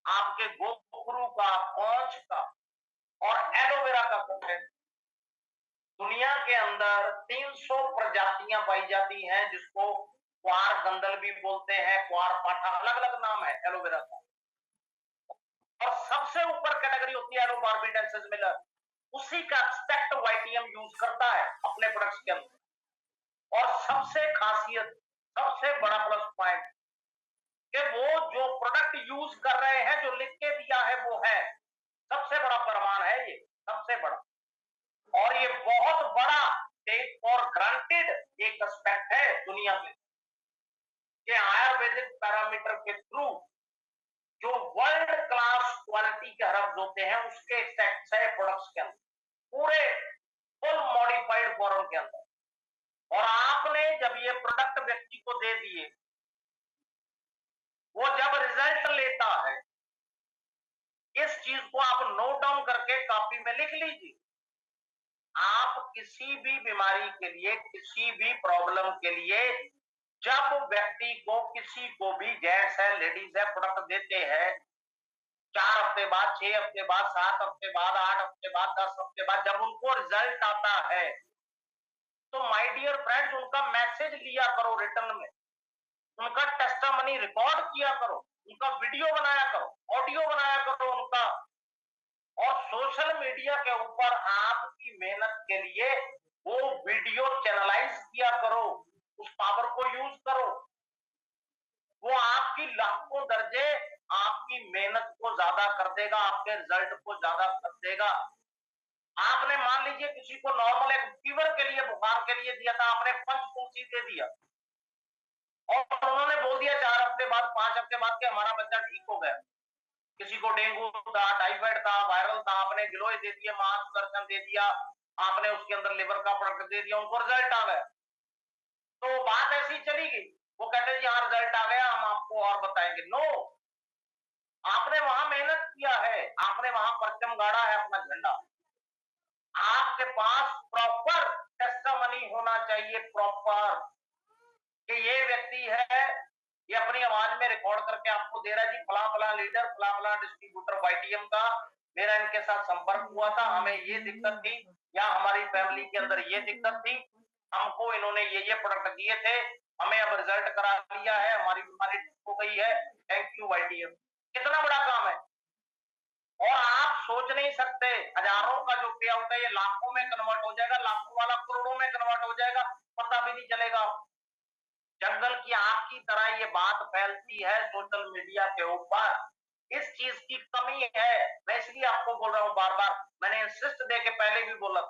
आपके गोखरू का, पौंछ का, और एलोवेरा का कंटेंट। दुनिया के अंदर 300 प्रजातियां पाई जाती हैं, जिसको क्वार गंदल भी बोलते हैं, क्वार पाठा, अलग अलग नाम है एलोवेरा का। और सबसे ऊपर कैटेगरी होती है एलोबार्बिडेंसिस मिलर, उसी का एक्सट्रैक्ट वाईटीएम यूज करता है अपने प्रोडक्ट्स के अंदर। और सबसे खासियत, सबसे बड़ा प्लस पॉइंट कि वो जो प्रोडक्ट यूज कर रहे हैं, जो लिख के दिया है वो है, सबसे बड़ा प्रमाण है ये, सबसे बड़ा। और ये बहुत बड़ा टेक फॉर ग्रांटेड एक एस्पेक्ट है दुनिया में कि आयुर्वेदिक पैरामीटर के थ्रू जो वर्ल्ड क्लास क्वालिटी के हर्ब्स होते हैं उसके एक्सट्रैक्ट है प्रोडक्ट्स के अंदर, पूरे फुल मॉडिफाइड फॉर्म के अंदर। और आपने जब ये प्रोडक्ट व्यक्ति को दे दिए, वो जब रिजल्ट लेता है, इस चीज को आप नोट डाउन करके कॉपी में लिख लीजिए। आप किसी भी बीमारी के लिए, किसी भी प्रॉब्लम के लिए, जब व्यक्ति को, किसी को भी, जेंट्स है लेडीज है, प्रोडक्ट देते हैं, 4 हफ्ते बाद, 6 हफ्ते बाद, 7 हफ्ते बाद, 8 हफ्ते बाद, 10 हफ्ते बाद, जब उनको रिजल्ट आता है, तो माय डियर फ्रेंड्स उनका मैसेज लिया करो रिटर्न में, उनका टेस्टामनी रिकॉर्ड किया करो, उनका वीडियो बनाया करो, ऑडियो बनाया करो उनका, और सोशल मीडिया के ऊपर आपकी मेहनत के लिए वो वीडियो चैनलाइज किया करो, उस पावर को यूज करो, वो आपकी लाखों दर्जे आपकी मेहनत को ज्यादा कर देगा, आपके रिजल्ट को ज्यादा कर देगा। आपने मान लीजिए किसी को नॉर्मल एक फीवर के लिए, बुखार के लिए दिया था, आपने पंचतुलसी दे दिया और उन्होंने बोल दिया 4 हफ्ते बाद, 5 हफ्ते बाद कि हमारा बच्चा ठीक हो गया। किसी को डेंगू था, टाइफाइड था, वायरल था, आपने गिलोय दे दिया, मार्गदर्शन दे दिया, आपने उसके अंदर लिवर का प्रोडक्ट दे दिया, उनको रिजल्ट आ गया। तो बात ऐसी चली गई, वो कहते हैं जी हाँ रिजल्ट आ गया, हम आपको और बताएंगे। नो, आपने वहां मेहनत किया है, आपने वहां परचम गाड़ा है अपना झंडा। आपके पास प्रॉपर टेस्टिमनी होना चाहिए, प्रॉपर, कि ये व्यक्ति है, ये अपनी आवाज में रिकॉर्ड करके आपको दे रहा है जी फला फला लीडर, फला फला डिस्ट्रीब्यूटर वाईटीएम का, मेरा इनके साथ संपर्क हुआ था, हमें ये दिक्कत थी या हमारी फैमिली के अंदर ये दिक्कत थी, हमको इन्होंने ये प्रोडक्ट दिए थे, हमें अब रिजल्ट करा लिया है, हमारी बीमारी ठीक हो गई है, थैंक यू वाईटीएम। कितना बड़ा काम है। और आप सोच नहीं सकते, हजारों का जो पे आउट है ये लाखों में कन्वर्ट हो जाएगा, लाखों वाला करोड़ों में कन्वर्ट हो जाएगा, पता भी नहीं चलेगा। जंगल की आग की तरह ये बात फैलती है सोशल मीडिया के ऊपर। इस चीज की कमी है, मैं इसलिए आपको बोल रहा हूं बार बार, मैंने इंसिस्ट दे के पहले भी बोला।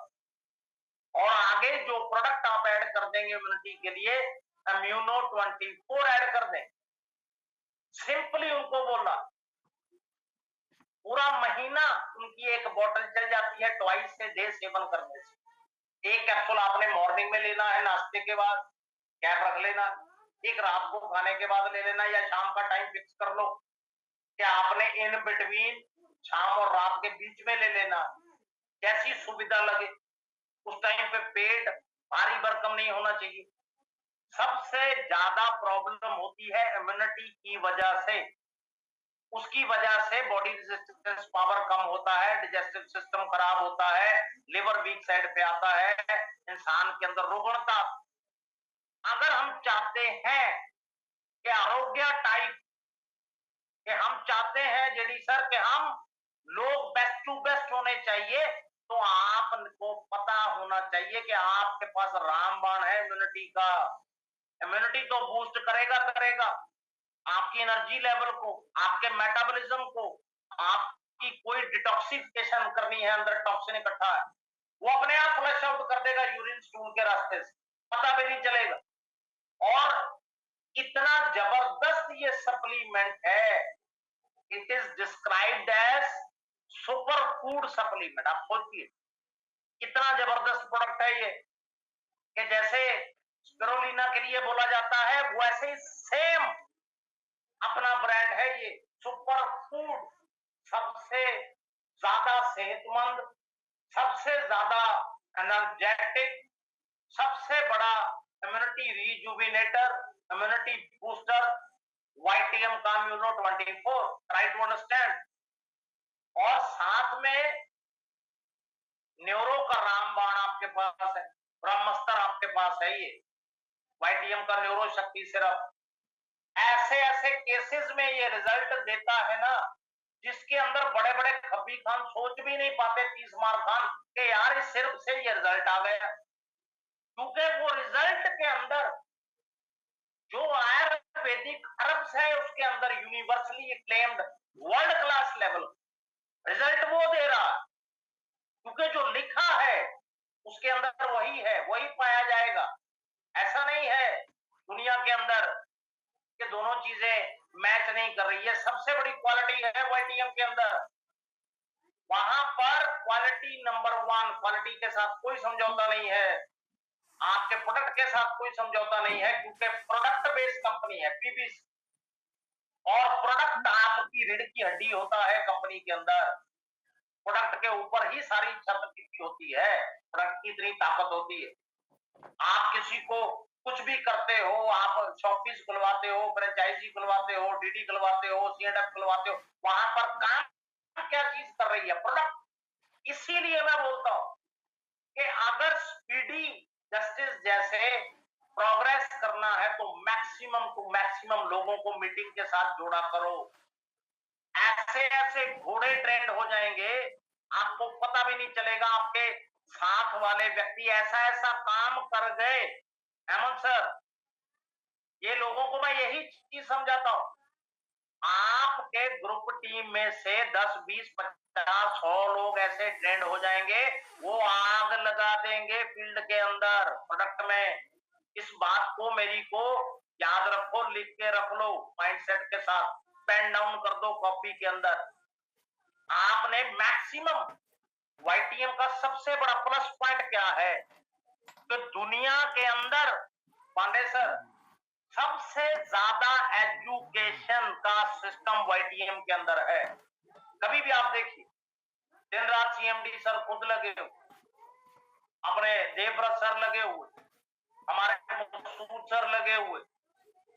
और आगे जो प्रोडक्ट आप ऐड कर देंगे इम्यूनिटी के लिए, इम्यूनो 24 ऐड कर दें, सिंपली उनको बोलना, पूरा महीना उनकी एक बोतल चल जाती है ट्वाइस से डे सेवन करने से। एक कैप्सूल आपने मॉर्निंग में लेना है नाश्ते के बाद, कैप रख लेना, एक रात को खाने के बाद ले लेना, या शाम का टाइम फिक्स कर लो कि आपने इन बिटवीन शाम और रात के बीच में ले लेना, जैसी सुविधा लगे। उस टाइम पे पेट भारी भरकम नहीं होना चाहिए। सबसे ज्यादा प्रॉब्लम होती है इम्यूनिटी की वजह से, उसकी वजह से बॉडी रेजिस्टेंस पावर कम होता है, डाइजेस्टिव सिस्टम खराब होता है, लिवर वीक साइड पे आता है, इंसान के अंदर रुग्णता। अगर हम चाहते हैं कि आरोग्य टाइप, कि हम चाहते हैं जेडी सर कि हम लोग बेस्ट टू बेस्ट होने चाहिए, तो आपको पता होना चाहिए कि आपके पास रामबाण है इम्यूनिटी का। इम्यूनिटी तो बूस्ट करेगा करेगा आपकी एनर्जी लेवल को, आपके मेटाबॉलिज्म को, आपकी कोई डिटॉक्सिफिकेशन करनी है, अंदर टॉक्सिन इकट्ठा है, वो अपने आप फ्लश आउट कर देगा यूरिन स्टूल के रास्ते से, पता भी नहीं चलेगा। और इतना जबरदस्त ये सप्लीमेंट है, it is described as super food supplement. आप सोचिए कितना जबरदस्त प्रोडक्ट है ये, कि जैसे स्पिरुलिना के लिए बोला जाता है, वैसे ही सेम अपना ब्रांड है ये सुपर फूड। सबसे ज्यादा सेहतमंद, सबसे ज्यादा एनर्जेटिक, सबसे बड़ा इम्यूनिटी रिजुविनेटर, इम्यूनिटी बूस्टर, वाईटीएम का इम्यूनो 24, ट्राई टू अंडरस्टैंड। और साथ में न्यूरो का रामबाण आपके पास है, ब्रह्मस्त्र आपके पास है ये वाईटीएम का न्यूरो शक्ति सिरप। ऐसे ऐसे केसेस में ये रिजल्ट देता है ना, जिसके अंदर बड़े बड़े खब्बी खान सोच भी नहीं पाते, 30 मार खान, कि यार इस सिर्फ से ये रिजल्ट आ गया। क्योंकि वो रिजल्ट के अंदर जो आयुर्वेदिक हर्ब्स है, उसके अंदर universally claimed world class level result वो दे रहा है, क्योंकि जो लिखा है उसके अंदर वही है, वही पाया जाएगा। ऐसा नहीं है दुनिया के अंदर कि दोनों चीजें मैच नहीं कर रही है। सबसे बड़ी क्वालिटी है वाईटीएम के अंदर, वहां पर क्वालिटी नंबर 1, क्वालिटी के साथ कोई समझौता नहीं है, आपके प्रोडक्ट के साथ कोई समझौता नहीं है, क्योंकि प्रोडक्ट बेस्ड कंपनी है पीबीसी, और प्रोडक्ट आपकी रीढ़ की हड्डी होता है कंपनी के अंदर। प्रोडक्ट के ऊपर ही सारी छत टिकी होती है, प्रोडक्ट की इतनी ताकत होती है। आप किसी को कुछ भी करते हो, आप शॉपीस खुलवाते हो, फ्रेंचाइजी खुलवाते हो, डीडी खुलवाते हो, सीएडएफ खुलवाते हो, वहां पर काम क्या चीज कर रही है? प्रोडक्ट। इसीलिए मैं बोलता हूं कि अगर स्पीडी जस्टिस जैसे प्रोग्रेस करना है तो मैक्सिमम टू मैक्सिमम लोगों को मीटिंग के साथ जोड़ा करो। ऐसे ऐसे घोड़े ट्रेंड हो जाएंगे आपको पता भी नहीं चलेगा आपके साथ वाले व्यक्ति ऐसा ऐसा काम कर गए। हेमंत सर, ये लोगों को मैं यही चीज समझाता हूं। आपके ग्रुप टीम में से 10, 20, 50, 100 लोग ऐसे ट्रेंड हो जाएंगे, वो आग लगा देंगे फील्ड के अंदर, प्रोडक्ट में। इस बात को मेरी को याद रखो, लिख के रख लो माइंडसेट के साथ, पेन डाउन कर दो कॉपी के अंदर। आपने मैक्सिमम वाईटीएम का सबसे बड़ा प्लस पॉइंट क्या है तो दुनिया के अंदर पांडे सर सबसे ज्यादा एजुकेशन का सिस्टम वाईटीएम के अंदर है। कभी भी आप देखिए, दिन रात सीएमडी सर खुद लगे हुए, अपने देवव्रत सर लगे हुए, हमारे मसूद सर लगे हुए,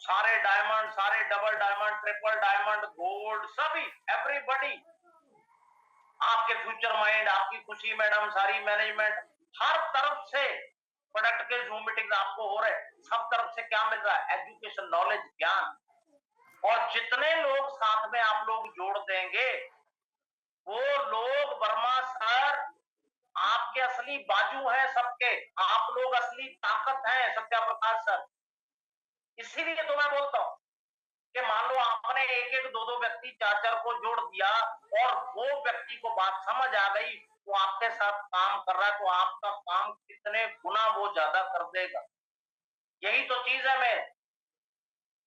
सारे डायमंड, सारे double diamond, triple diamond, gold, सभी एवरीबॉडी, आपके फ्यूचर माइंड, आपकी खुशी मैडम, सारी मैनेजमेंट, हर तरफ से प्रोडक्ट के जूम मीटिंग आपको हो रहे, सब तरफ से क्या मिल रहा है? एजुकेशन, नॉलेज, ज्ञान। और जितने लोग साथ में आप लोग जोड़ देंगे, वो लोग वर्मा सर आपके असली बाजू हैं सबके, आप लोग असली ताकत हैं सत्या प्रकाश सर। इसीलिए तो मैं बोलता हूं कि मान लो आपने एक एक दो दो व्यक्ति, चार चार को जोड़ दिया और वो व्यक्ति को बात समझ आ गई, वो आपके साथ काम कर रहा है, तो आपका काम कितने गुना वो ज्यादा कर देगा। यही तो चीज है मेरे।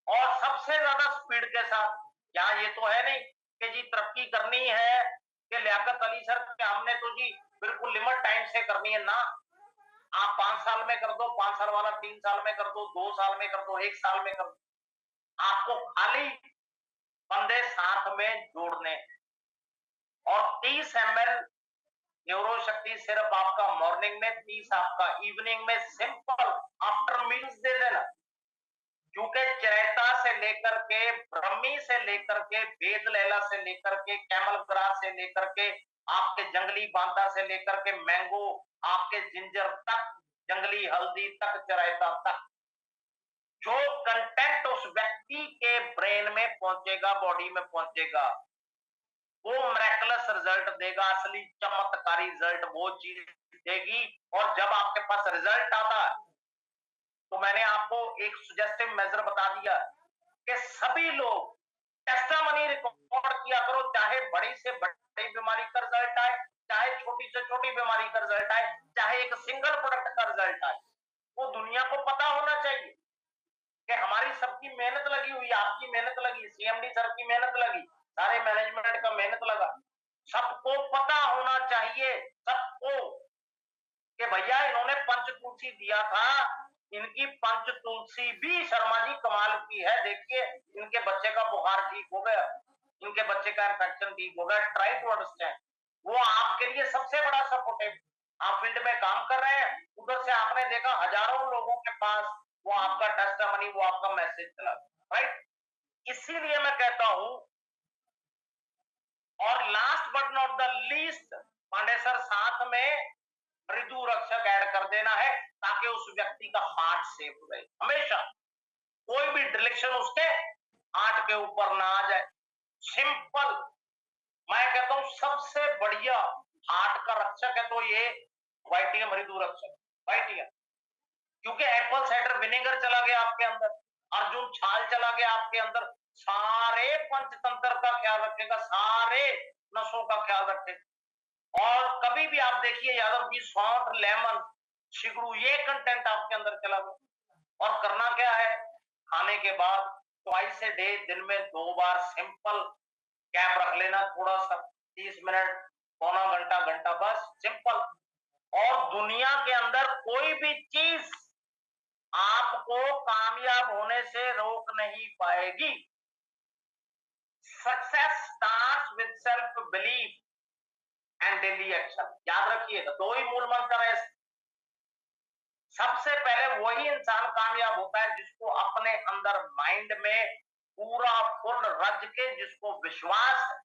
और सबसे ज्यादा स्पीड के साथ, यहाँ ये तो है नहीं कि जी तरक्की करनी है कि लियाकत अली सर के हमने तो जी बिल्कुल लिमिट टाइम से करनी है ना। आप 5 साल में कर दो, 5 साल वाला 3 साल में कर दो, 2 साल में कर दो, 1 साल में कर दो। आपको खाली बंदे साथ में जोड़ने और 30 ml न्यूरो शक्ति सिर्फ आपका मॉर्निंग में, 30 आपका इवनिंग में, सिंपल आफ्टर मील्स दे देना। क्योंकि चैता से लेकर के, ब्रह्मी से लेकर के, वेद लैला से लेकर के, कैमल ग्रास से लेकर के, आपके जंगली बांदा से लेकर के मैंगो, आपके जिंजर तक, जंगली हल्दी तक, चरायता तक, जो कंटेंट उस व्यक्ति के ब्रेन में पहुंचेगा, बॉडी में पहुंचेगा, वो मिरेकलस रिजल्ट देगा, असली चमत्कारी रिजल्ट वो चीज देगी। और जब आपके पास रिजल्ट आता है, तो मैंने आपको एक सुजेस्टिव मेजर बता दिया कि सभी लोग टेस्टामनी रिकॉर्ड किया करो, चाहे बड़ी से बड़ी बीमारी का रिजल्ट आए, चाहे छोटी से छोटी बीमारी का रिजल्ट आए, चाहे एक सिंगल प्रोडक्ट का रिजल्ट आए, वो दुनिया को पता होना चाहिए कि हमारी सबकी मेहनत लगी हुई, आपकी मेहनत लगी, सीएमडी सर की मेहनत लगी, सारे मैनेजमेंट का मेहनत लगा। सबको पता होना चाहिए, सबको, कि भैया इन्होंने पंच तुलसी दिया था, इनकी पंच तुलसी भी शर्मा जी कमाल की है। देखिए इनके बच्चे का बुखार ठीक हो गया, इनके बच्चे का इंफेक्शन ठीक हो गया। Try to understand. वो आपके लिए सबसे बड़ा सपोर्ट है। आप फील्ड में काम कर रहे हैं, उधर से आपने देखा हजारों लोगों के पास वो आपका टेस्टिमनी, वो आपका मैसेज चला, राइट। इसीलिए मैं कहता हूं, और last but not the least, Pandey sir साथ में ऋतु रक्षक ऐड कर देना है, ताकि उस व्यक्ति का हार्ट सेफ रहे हमेशा, कोई भी डिलेक्शन उसके हार्ट के ऊपर ना आ जाए। सिंपल, मैं कहता हूं सबसे बढ़िया हार्ट का रक्षक है तो ये वाईटीएम ऋतु रक्षक, वाईटीएम। क्योंकि एप्पल साइडर विनेगर चला गया आपके अंदर, अर्जुन छाल चला गया आपके अंदर, सारे पंचतंत्र का ख्याल रखेगा, सारे नसों का ख्याल रखेगा। और कभी भी आप देखिए यादव जी, सौंठ, लेमन, शिगड़ू, ये कंटेंट आपके अंदर चला गया। और करना क्या है, खाने के बाद ट्वाइस ए डे, दिन में 2 बार सिंपल गैप रख लेना, थोड़ा सा 30 मिनट, पौना घंटा, घंटा, बस सिंपल। और दुनिया के अंदर कोई भी चीज आपको कामयाब होने से रोक नहीं पाएगी। Success starts with self belief and daily action. याद रखिएगा, 2 ही मूल मंत्र है। सबसे पहले वही इंसान कामयाब होता है जिसको अपने अंदर माइंड में पूरा फुल रज के, जिसको विश्वास है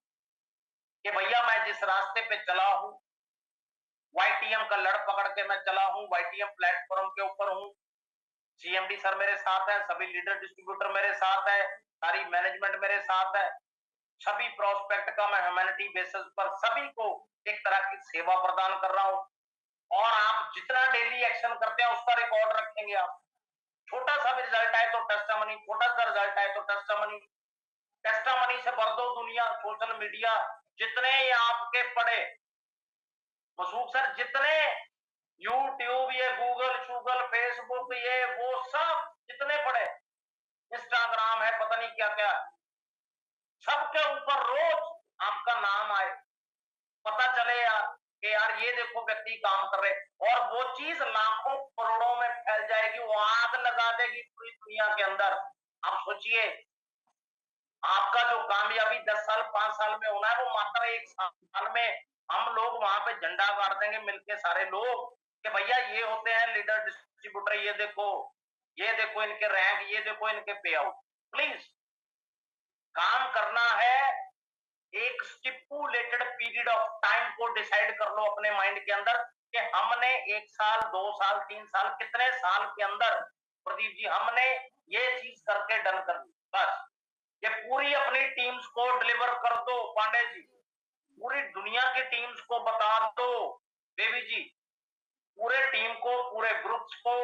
कि भैया मैं जिस रास्ते पे चला हूं, वाईटीएम का लड़ पकड़ के मैं चला हूं, वाईटीएम प्लेटफॉर्म के ऊपर हूं, सीएमडी सर मेरे साथ है, सभी लीडर डिस्ट्रीब्यूटर मेरे साथ है, सारी मैनेजमेंट मेरे साथ है, सभी प्रोस्पेक्ट का मैं ह्यूमैनिटी बेसिस पर सभी को एक तरह की सेवा प्रदान कर रहा हूं, और आप जितना डेली एक्शन करते हैं उसका रिकॉर्ड रखेंगे आप। छोटा सा भी रिजल्ट आए तो टेस्टामनी, छोटा सा रिजल्ट आए तो टेस्टामनी, टेस्टामनी से भर दो दुनिया। सोशल मीडिया जितने ये आपके पड़े मसूख सर, जितने यूट्यूब, ये गूगल शूगल फेसबुक, ये वो सब जितने पड़े, इंस्टाग्राम है, पता नहीं क्या क्या, सबके ऊपर रोज आपका नाम आए, पता चले यार कि यार ये देखो व्यक्ति काम कर रहे, और वो चीज लाखों करोड़ों में फैल जाएगी, वो आग लगा देगी पूरी दुनिया के अंदर। आप सोचिए, आपका जो कामयाबी 10 साल 5 साल में होना है, वो मात्र 1 साल में हम लोग वहां पे झंडा गाड़ देंगे मिलके सारे लोग कि भैया ये होते हैं लीडर डिस्ट्रीब्यूटर, ये देखो इनके रैंक, ये देखो इनके पे आउट। प्लीज काम करना है, एक स्टिपुलेटेड पीरियड ऑफ टाइम को डिसाइड कर लो अपने माइंड के अंदर कि हमने 1 साल 2 साल 3 साल कितने साल के अंदर प्रदीप जी हमने ये चीज करके डन कर ली। बस ये पूरी अपनी टीम्स को डिलीवर कर दो पांडे जी, पूरी दुनिया की टीम्स को बता दो बेबी जी, पूरे टीम को, पूरे ग्रुप्स को,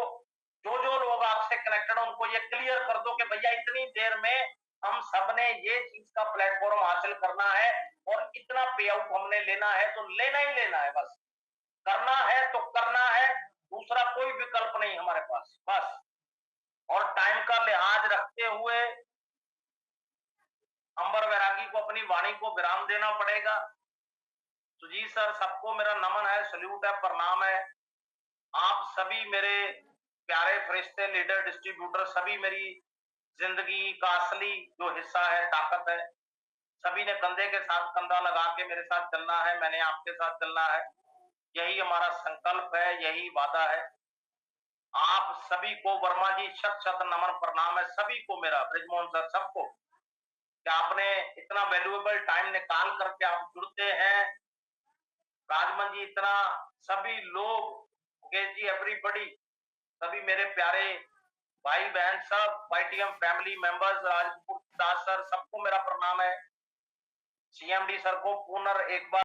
जो जो लोग आपसे कनेक्टेड हैं उनको ये क्लियर कर दो कि भैया इतनी देर में हम सबने ये चीज का प्लेटफॉर्म हासिल करना है और इतना पे आउट हमने लेना है, तो लेना ही लेना है, बस करना है तो करना है, दूसरा कोई विकल्प नहीं हमारे पास, बस। और टाइम का लिहाज रखते हुए अंबर वैरागी को अपनी वाणी को विराम देना पड़ेगा। सुजीत सर, सबको मेरा नमन है, सल्यूट है, प्रणाम है। आप सभी मेरे प्यारे फरिश्ते, लीडर डिस्ट्रीब्यूटर, सभी मेरी जिंदगी का असली जो हिस्सा है, ताकत है, सभी ने कंधे के साथ कंधा लगा के मेरे साथ चलना है, मैंने आपके साथ चलना है, यही हमारा संकल्प है, यही वादा है। आप सभी को वर्मा जी शत शत नमन प्रणाम है, सभी को मेरा, ब्रिजमोहन सर, सबको कि आपने इतना वैल्यूएबल टाइम निकाल करके आप जुड़ते हैं। राजमन जी इतना, सभी लोग, मुकेश जी, एवरीबॉडी, सभी मेरे प्यारे भाई बहन, सब वाईटीएम फैमिली मेंबर्स, राजपूत दास सर, सबको मेरा प्रणाम है। सीएमडी सर को पुनः एक बार